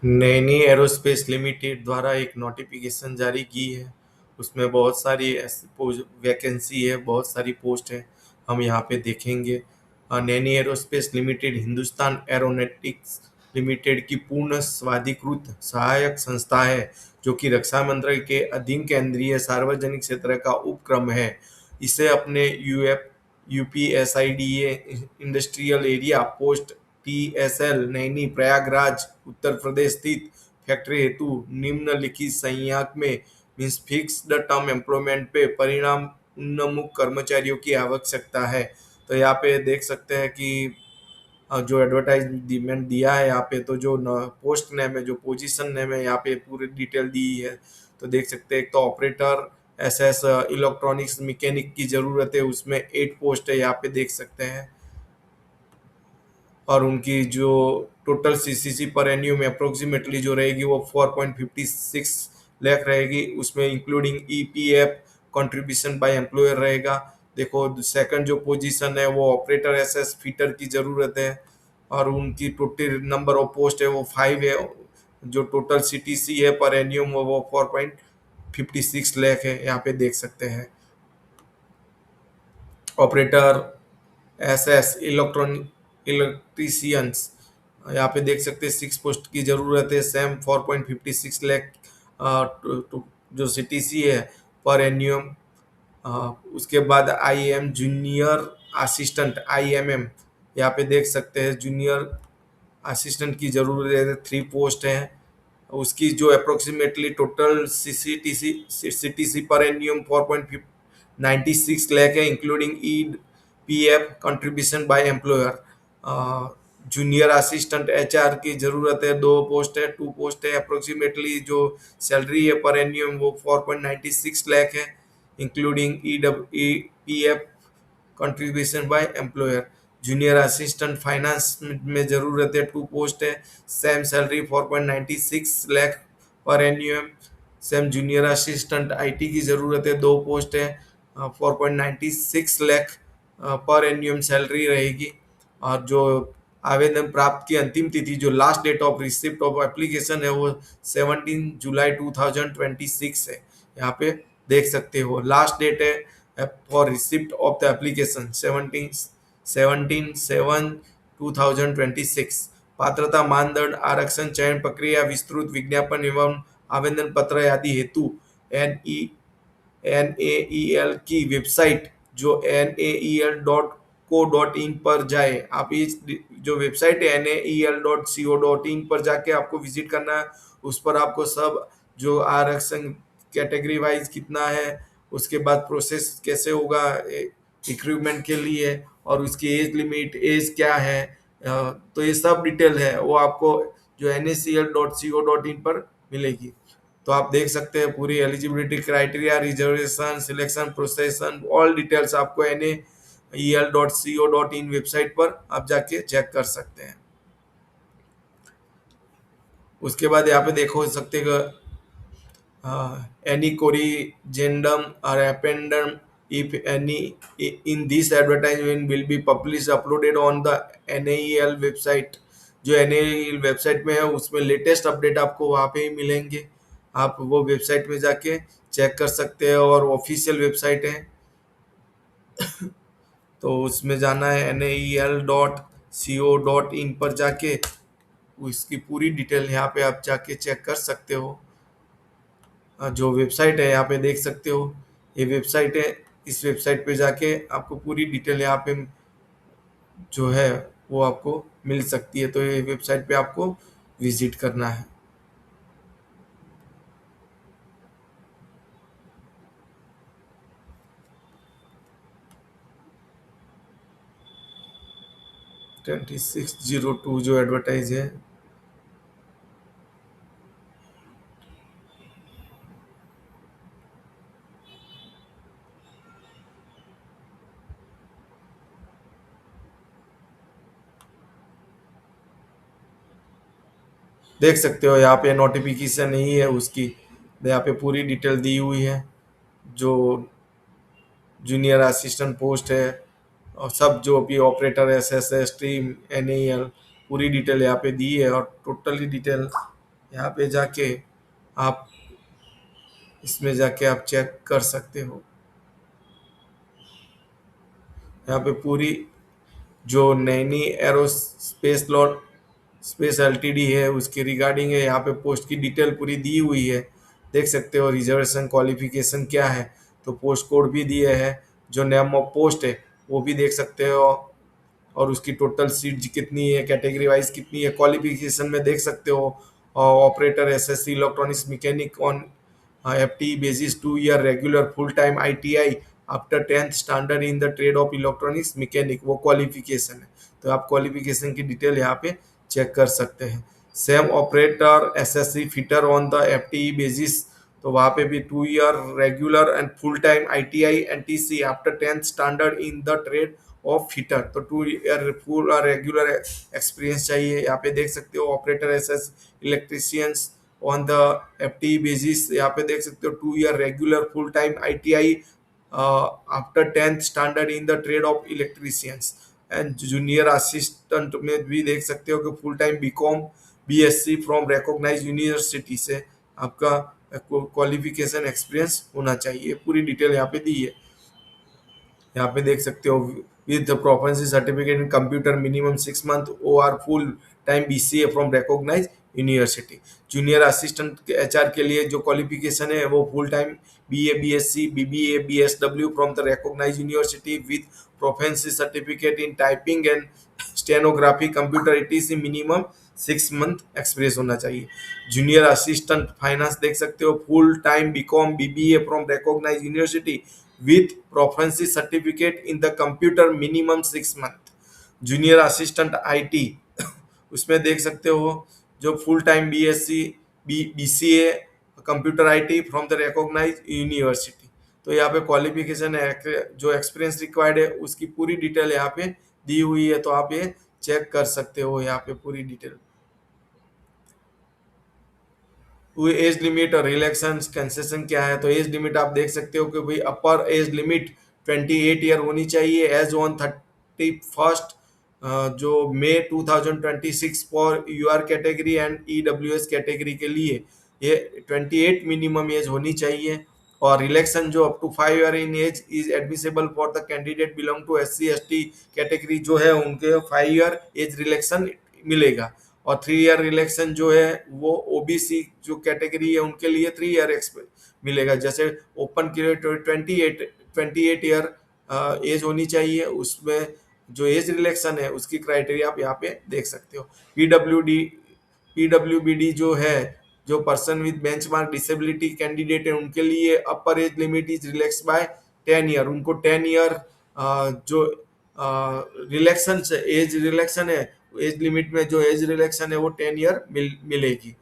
Naini aerospace limited द्वारा एक notification जारी की है। उसमें बहुत सारी वैकेंसी है, बहुत सारी पोस्ट है। हम यहाँ पे देखेंगे। Naini aerospace limited Hindustan aeronautics limited की पूर्ण स्वाधिकृत सहायक संस्था है, जो कि रक्षा मंत्रालय के अधीन केंद्रीय सार्वजनिक क्षेत्र का उपक्रम है। इसे अपने UPSIDA industrial area post TSL Naini Prayagraj Uttar Pradesh स्थित फैक्ट्री हेतु निम्नलिखित संयाक में मीन्स फिक्स्ड टर्म एम्प्लॉयमेंट पे परिणाम उन्मुख कर्मचारियों की आवश्यकता है। तो यहाँ पे देख सकते हैं कि जो एडवर्टाइजमेंट दिया है यहाँ पे, तो जो पोस्ट नेम है, जो पोजीशन नेम है, यहाँ पे पूरी डिटेल दी है। तो देख सकते हैं, एक तो ऑपरेटर एसएस इलेक्ट्रॉनिक्स मैकेनिक की जरूरत है, उसमें 8 पोस्ट है, यहाँ पे देख सकते हैं। और उनकी जो टोटल सीसीसी पर एन्यूम अप्रोक्सीमेटली जो रहेगी वो 4.56 लाख रहेगी, उसमें including EPF contribution by employer रहेगा। देखो सेकंड जो पोजीशन है वो ऑपरेटर एसएस फिटर की जरूरत है, और उनकी टोटल नंबर ऑफ पोस्ट है वो 5 है। जो टोटल सीटीसी है पर एन्यूम वो 4.56 लाख है, यहाँ पे देख सकते हैं। ऑपरेटर एसएस इलेक्ट्रीशियंस, यहाँ पे देख सकते हैं 6 पोस्ट की जरूरत है, सेम 4.56 लाख जो सीटीसी है पर एन्यूम। उसके बाद आईएम जूनियर असिस्टेंट आईएमएम, यहाँ पे देख सकते हैं जूनियर असिस्टेंट की जरूरत है, 3 पोस्ट है। उसकी जो अप्रोक्सीमेटली टोटल सीसीटीसी सीटीसी पर एन्यूम 4.96 लाख है, including E PF contribution by employer. Junior assistant HR की जरूरत है, 2 पोस्ट है, 2 पोस्ट है। अप्रोक्सीमेटली जो सैलरी है पर एन्यूम वो 4.96 लाख है, including E PF contribution by employer. Junior assistant finance में जरूरत है, 2 पोस्ट है, सेम सैलरी 4.96 लाख पर एन्यूएम। सेम जूनियर असिस्टेंट आईटी की जरूरत है, 2 पोस्ट है, 4.96 लाख पर एन्यूएम सैलरी रहेगी। और जो आवेदन प्राप्त की अंतिम तिथि, जो last date of receipt of application है वो 17 जुलाई 2026 है, यहाँ पे देख सकते हो। लास्ट डेट है for receipt of the application 17/7/2026। पात्रता मानदंड आरक्षण चयन प्रक्रिया विस्तृत विज्ञापन एवं आवेदन पत्र आदि हेतु एनएईएल की वेबसाइट जो nael.co.in पर जाए। आप इस जो वेबसाइट है nael.co.in पर जाके आपको विजिट करना है। उस पर आपको सब जो आरक्षण कैटेगरी वाइज कितना है, उसके बाद प्रोसेस कैसे होगा रिक्रूटमेंट के लिए, और उसकी एज लिमिट एज क्या है, तो ये सब डिटेल है वो आपको जो nacl.co.in पर मिलेगी। तो आप देख सकते हैं पूरी eligibility criteria, reservation, selection प्रोसेसन, all details आपको nael.co.in वेबसाइट पर आप जाके चेक कर सकते हैं। उसके बाद यहाँ पे देखो सकते हैं any corrigendum or appendum if any in this advertisement will be published uploaded on the NAEL website। जो NAEL वेबसाइट में है उसमें लेटेस्ट अपडेट आपको वहाँ पे ही मिलेंगे, आप वो वेबसाइट में जाके चेक कर सकते हैं, और ऑफिशियल वेबसाइट है तो उसमें जाना है nael.co.in पर जाके उसकी पूरी डिटेल यहाँ पे आप जाके चेक कर सकते हो। जो वेबसाइट है यहाँ पे देख सकते हो, ये वेबसाइट है, इस वेबसाइट पे जाके आपको पूरी डिटेल यहाँ पे जो है वो आपको मिल सकती है। तो ये वेबसाइट पे आपको विजिट करना है। ट्वेंटी 2602 जो एडवर्टाइज है, देख सकते हो यहाँ पे नोटिफिकेशन नहीं है उसकी, यहाँ पे पूरी डिटेल दी हुई है। जो जूनियर असिस्टेंट पोस्ट है और सब जो भी ऑपरेटर एस एस एस टीम एन पूरी डिटेल यहाँ पे दी है, और टोटली डिटेल यहाँ पे जाके आप इसमें जाके आप चेक कर सकते हो। यहाँ पे पूरी जो Naini aerospace lot space LTD है उसकी रिगार्डिंग है, यहाँ पे पोस्ट की डिटेल पूरी दी हुई है, देख सकते हो। रिजर्वेशन क्वालिफिकेशन क्या है, तो पोस्ट कोड भी दिए है, जो नेम ऑफ पोस्ट है वो भी देख सकते हो, और उसकी टोटल सीट कितनी है, कैटेगरी वाइज कितनी है, क्वालिफिकेशन में देख सकते हो। Operator SSC electronics mechanic on FT basis 2 year regular full time ITI after 10th standard in the trade off electronics mechanic, वो क्वालिफिकेशन है। तो आप क्वालिफिकेशन की डिटेल यहाँ पे चेक कर सकते हैं। Same operator SSC fitter on the FT basis, तो वहाँ पे भी 2 year regular and full time ITI NTC after 10th standard in the trade off fitter, तो 2 ईयर फुल और रेगुलर एक्सपीरियंस चाहिए। यहाँ पे देख सकते हो operator SS electricians on the FT basis, यहाँ पे देख सकते हो 2 year regular full time ITI after 10th standard in the trade off electricians. And junior assistant में भी देख सकते हो कि full time BCom BSc from recognise university से आपका क्वालिफिकेशन एक्सपीरियंस होना चाहिए। पूरी डिटेल यहाँ पे दी है। यहाँ पे देख सकते हो with proficiency certificate in computer minimum 6 month और full time BCA from recognise university. Junior assistant HR के लिए जो क्वालिफिकेशन है वो full time BA BSc BBA BSW from the recognise university with proficiency certificate in typing and stenography computer etc minimum 6 month experience होना चाहिए। Junior assistant finance देख सकते हो full time BCom BBA from recognise university with proficiency certificate in the computer minimum 6 month। Junior assistant IT उसमें देख सकते हो जो full time BSc BCA computer IT from the recognise university. तो यहाँ पे क्वालिफिकेशन है, जो एक्सपीरियंस रिक्वायर्ड है उसकी पूरी डिटेल यहाँ पे दी हुई है, तो आप ये चेक कर सकते हो यहाँ पे पूरी डिटेल। एज लिमिट और रिलैक्सन कंसेशन क्या है, तो एज लिमिट आप देख सकते हो कि भाई अपर एज लिमिट 28 ईयर होनी चाहिए एज ऑन 31st जो मई 2026 for UR category and EWS category के लिए ये 28 मिनिमम एज होनी चाहिए। और रिलैक्सन जो up to 5 year in age is admissible for the candidate belong to SC ST category, जो है उनके 5 ईयर एज रिलैक्सन मिलेगा। और 3 ईयर रिलैक्सन जो है वो ओबीसी जो कैटेगरी है उनके लिए 3 ईयर मिलेगा। जैसे ओपन के लिए 28 ईयर एज होनी चाहिए, उसमें जो एज रिलैक्सन है उसकी क्राइटेरिया आप यहाँ पे देख सकते हो। पीडब्ल्यूबीडी जो है, जो person with benchmark disability candidate है उनके लिए upper age limit is relax by 10 year, उनको 10 ईयर जो रिलैक्सन एज रिलैक्सन है, एज लिमिट में जो एज रिलैक्सन है वो 10 ईयर मिलेगी।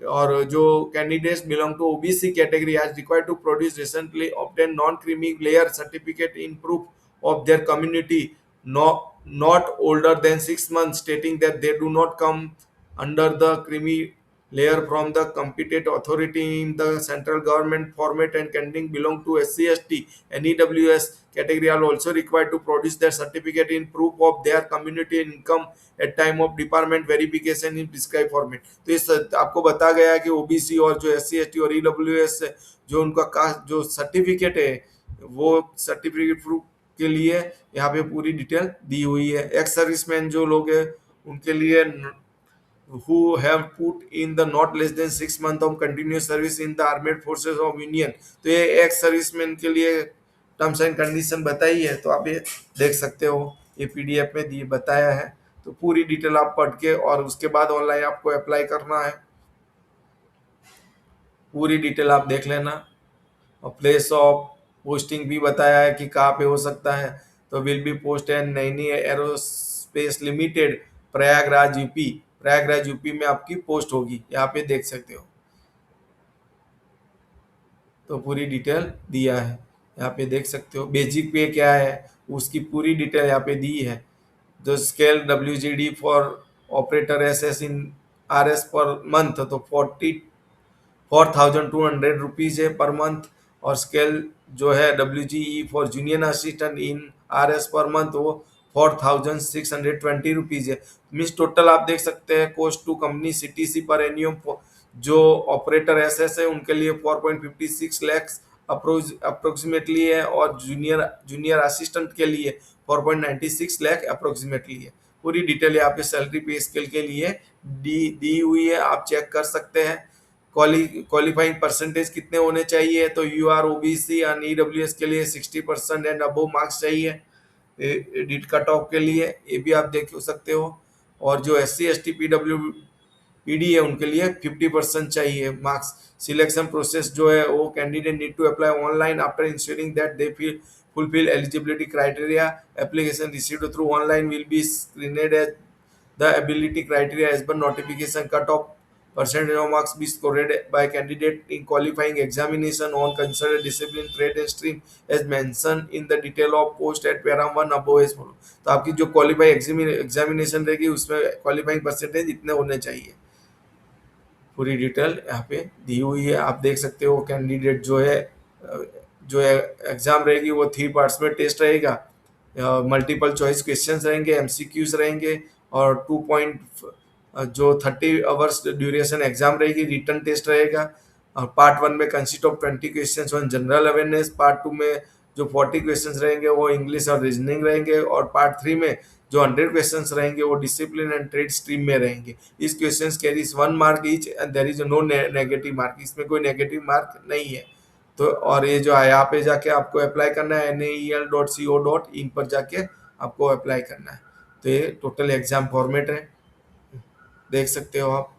और जो candidates belong to OBC category as required to produce recently obtain non creamy layer certificate in proof of their community not older than 6 months stating that they do not come under the creamy layer from the competent authority in the central government format and candidate belong to SC/ST and EWS category are also required to produce their certificate in proof of their community income at time of department verification in prescribed format। तो इस आपको बता गया है कि OBC और जो SC/ST और EWS जो उनका कास्ट जो सर्टिफिकेट है वो सर्टिफिकेट प्रूफ के लिए यहाँ पे पूरी डिटेल दी हुई है। एक्स सर्विसमैन जो लोग हैं उनके लिए who have put in the not less than 6 month of continuous service in the armed forces of union, तो ये एक्स सर्विसमैन के लिए टर्म्स एंड कंडीशन बताई है, तो आप ये देख सकते हो, ये पीडीएफ में दिए बताया है। तो पूरी डिटेल आप पढ़ के और उसके बाद ऑनलाइन आपको अप्लाई करना है, पूरी डिटेल आप देख लेना। और प्लेस ऑफ पोस्टिंग भी बताया है कि कहाँ पे हो सकता है, तो will be post and Naini aerospace limited Prayagraj UP, Prayagraj UP में आपकी पोस्ट होगी, यहाँ पे देख सकते हो। तो पूरी डिटेल दिया है, यहाँ पे देख सकते हो। बेसिक पे क्या है उसकी पूरी डिटेल यहाँ पे दी है। जो scale WGD for operator SS in RS per month तो 4,200 रुपीज़ है पर मंथ। और स्केल जो है WGE for junior assistant in RS per month वो 4,620 रुपीज़ है। मीन्स टोटल आप देख सकते हैं कॉस्ट टू कंपनी CTC पर एन्यूम जो ऑपरेटर एसएस है उनके लिए 4.56 लाख अप्रोक्सीमेटली है, और जूनियर जूनियर असिस्टेंट के लिए 4.96 लाख अप्रोक्सीमेटली है। पूरी डिटेल यहाँ पे सैलरी पे स्केल के लिए दी हुई है, आप चेक कर सकते हैं। क्वालिफाइंग परसेंटेज कितने होने चाहिए, तो यू आर ओबीसी और ईडब्ल्यूएस के लिए 60% एंड अबव मार्क्स चाहिए। एडिट कट ऑफ के लिए ये भी आप देख सकते हो। और जो S C S T PW PD है उनके लिए 50% चाहिए मार्क्स। सिलेक्शन प्रोसेस जो है वो candidate need to apply online after ensuring that they feel fulfill eligibility criteria. Application received through online will be screened as the ability criteria as per notification. Cut-off percentage of marks be scored by candidate in qualifying examination on considered discipline, trade and stream as mentioned in the detail of post at para 1 above as follow. तो आपकी जो qualify examination रहेगी उसमें qualifying percentage इतने होने चाहिए। पूरी detail यहाँ पे दी हुई है, आप देख सकते हो। कैंडिडेट जो है एग्जाम रहेगी वो 3 पार्ट्स में टेस्ट रहेगा, मल्टीपल चॉइस क्वेश्चंस रहेंगे, एमसीक्यूज रहेंगे, और 30 आवर्स ड्यूरेशन एग्जाम रहेगी, रिटन टेस्ट रहेगा। और पार्ट 1 में consist of 20 questions on general awareness, part 2 में जो 40 क्वेश्चंस रहेंगे वो इंग्लिश और रीजनिंग रहेंगे, और पार्ट 3 में जो 100 क्वेश्चंस रहेंगे वो डिसिप्लिन एंड ट्रेड स्ट्रीम में रहेंगे। इस questions carries 1 mark each and there is no negative mark, इसमें कोई नेगेटिव मार्क नहीं है। तो और ये जो है यहाँ पे जाके आपको अप्लाई करना है nael.co.in पर जाके आपको अप्लाई करना है। तो ये टोटल एग्जाम फॉर्मेट है, देख सकते हो आप।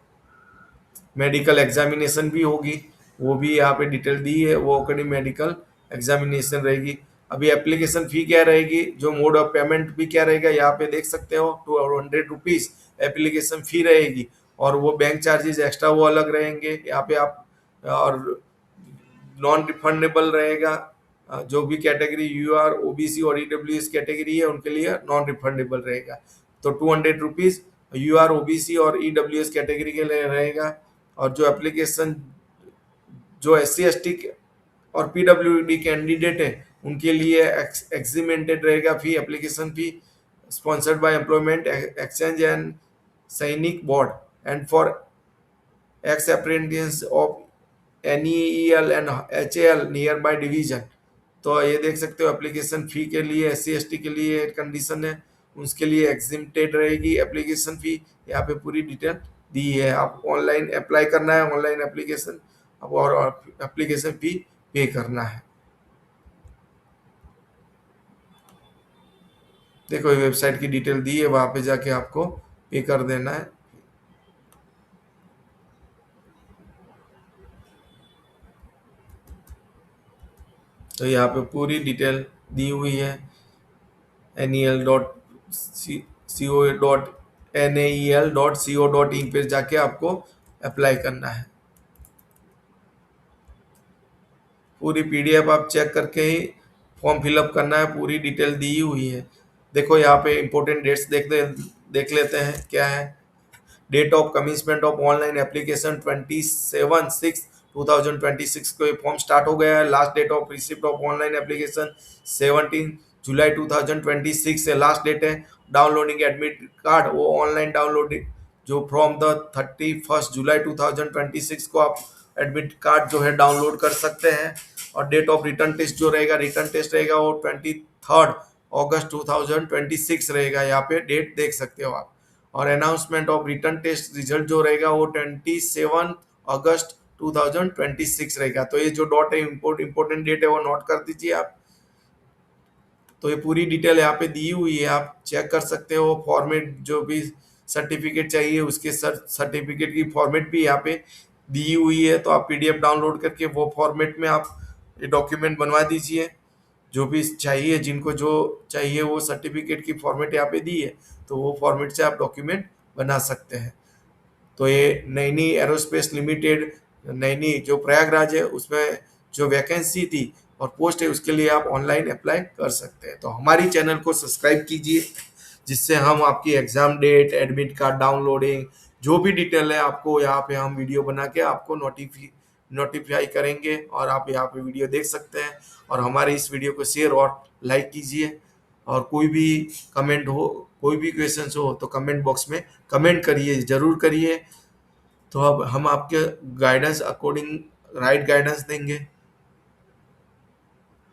मेडिकल एग्जामिनेशन भी होगी, वो भी यहाँ पे डिटेल दी है, वो कड़ी मेडिकल एग्जामिनेशन रहेगी। अभी एप्लीकेशन फी क्या रहेगी, जो मोड ऑफ पेमेंट भी क्या रहेगा यहाँ पे देख सकते हो, 200 रुपीज एप्लीकेशन फी रहेगी, और वो बैंक चार्जेस एक्स्ट्रा वो अलग रहेंगे यहाँ पे आप। और नॉन रिफंडेबल रहेगा, जो भी कैटेगरी यू आर ओबीसी और ईडब्ल्यूएस कैटेगरी है उनके लिए नॉन रिफंडेबल रहेगा। तो 200 रुपीज यू आर ओबीसी और ईडब्ल्यूएस कैटेगरी के लिए रहेगा। और जो एप्लीकेशन जो एस सी एस टी और पीडब्ल्यूडी कैंडिडेट है उनके लिए एक्सीमेंटेड रहेगा fee, application fee sponsored by employment exchange and Sainik board and for ex apprentice of NEEL and HAL nearby बाय डिवीजन। तो ये देख सकते हो एप्लीकेशन फी के लिए एस सी एस टी के लिए कंडीशन है, उसके लिए एग्जिम्प्टेड रहेगी एप्लीकेशन फी। यहाँ पे पूरी डिटेल दी है, आप ऑनलाइन अप्लाई करना है, ऑनलाइन एप्लीकेशन और एप्लीकेशन फी पे करना है। देखो ये वेबसाइट की डिटेल दी है, वहाँ पे जाके आपको पे कर देना है। तो यहाँ पे पूरी डिटेल दी हुई है, nael.co.in पे जाके आपको अप्लाई करना है। पूरी पीडीएफ आप चेक करके ही फॉर्म फिलअप करना है, पूरी डिटेल दी हुई है। देखो यहाँ पे इंपॉर्टेंट डेट्स देख लेते हैं क्या है। Date of commencement of online application 27/6/2026 को ये फॉर्म स्टार्ट हो गया है। Last date of receipt of online application 17 जुलाई 2026 से लास्ट डेट है। डाउनलोडिंग एडमिट कार्ड वो ऑनलाइन डाउनलोडिंग जो फ्रॉम द 31 जुलाई 2026 को आप एडमिट कार्ड जो है डाउनलोड कर सकते हैं। और डेट ऑफ रिटर्न टेस्ट जो रहेगा, रिटर्न टेस्ट रहेगा वो 23 अगस्त 2026 रहेगा, यहाँ पे डेट देख सकते हो आप। और announcement of return test result जो रहेगा वो 27 अगस्त 2026 रहेगा। तो ये जो डॉट है इंपॉर्टेंट डेट है वो नोट कर दीजिए आप। तो ये पूरी डिटेल यहाँ पे दी हुई है, आप चेक कर सकते हो। फॉर्मेट जो भी सर्टिफिकेट चाहिए उसके सर्टिफिकेट की फॉर्मेट भी यहाँ पे दी हुई है, तो आप पीडीएफ डाउनलोड करके वो फॉर्मेट में आप ये डॉक्यूमेंट बनवा दीजिए। जो भी चाहिए, जिनको जो चाहिए वो सर्टिफिकेट की फॉर्मेट यहाँ पे दी है, तो वो फॉर्मेट से आप डॉक्यूमेंट बना सकते हैं। तो ये नैनी एरोस्पेस लिमिटेड नैनी जो प्रयागराज है उसमें जो वैकेंसी थी और पोस्ट है उसके लिए आप ऑनलाइन अप्लाई कर सकते हैं। तो हमारी चैनल को सब्सक्राइब कीजिए, जिससे हम आपकी exam date, admit card downloading, जो भी डिटेल है आपको यहाँ पे हम वीडियो बना के आपको नोटिफाई करेंगे, और आप यहाँ पे वीडियो देख सकते हैं। और हमारे इस वीडियो को शेयर और लाइक कीजिए। और कोई भी कमेंट हो, कोई भी क्वेश्चन हो तो कमेंट बॉक्स में कमेंट करिए, ज़रूर करिए। तो अब हम आपके गाइडेंस अकॉर्डिंग राइट गाइडेंस देंगे।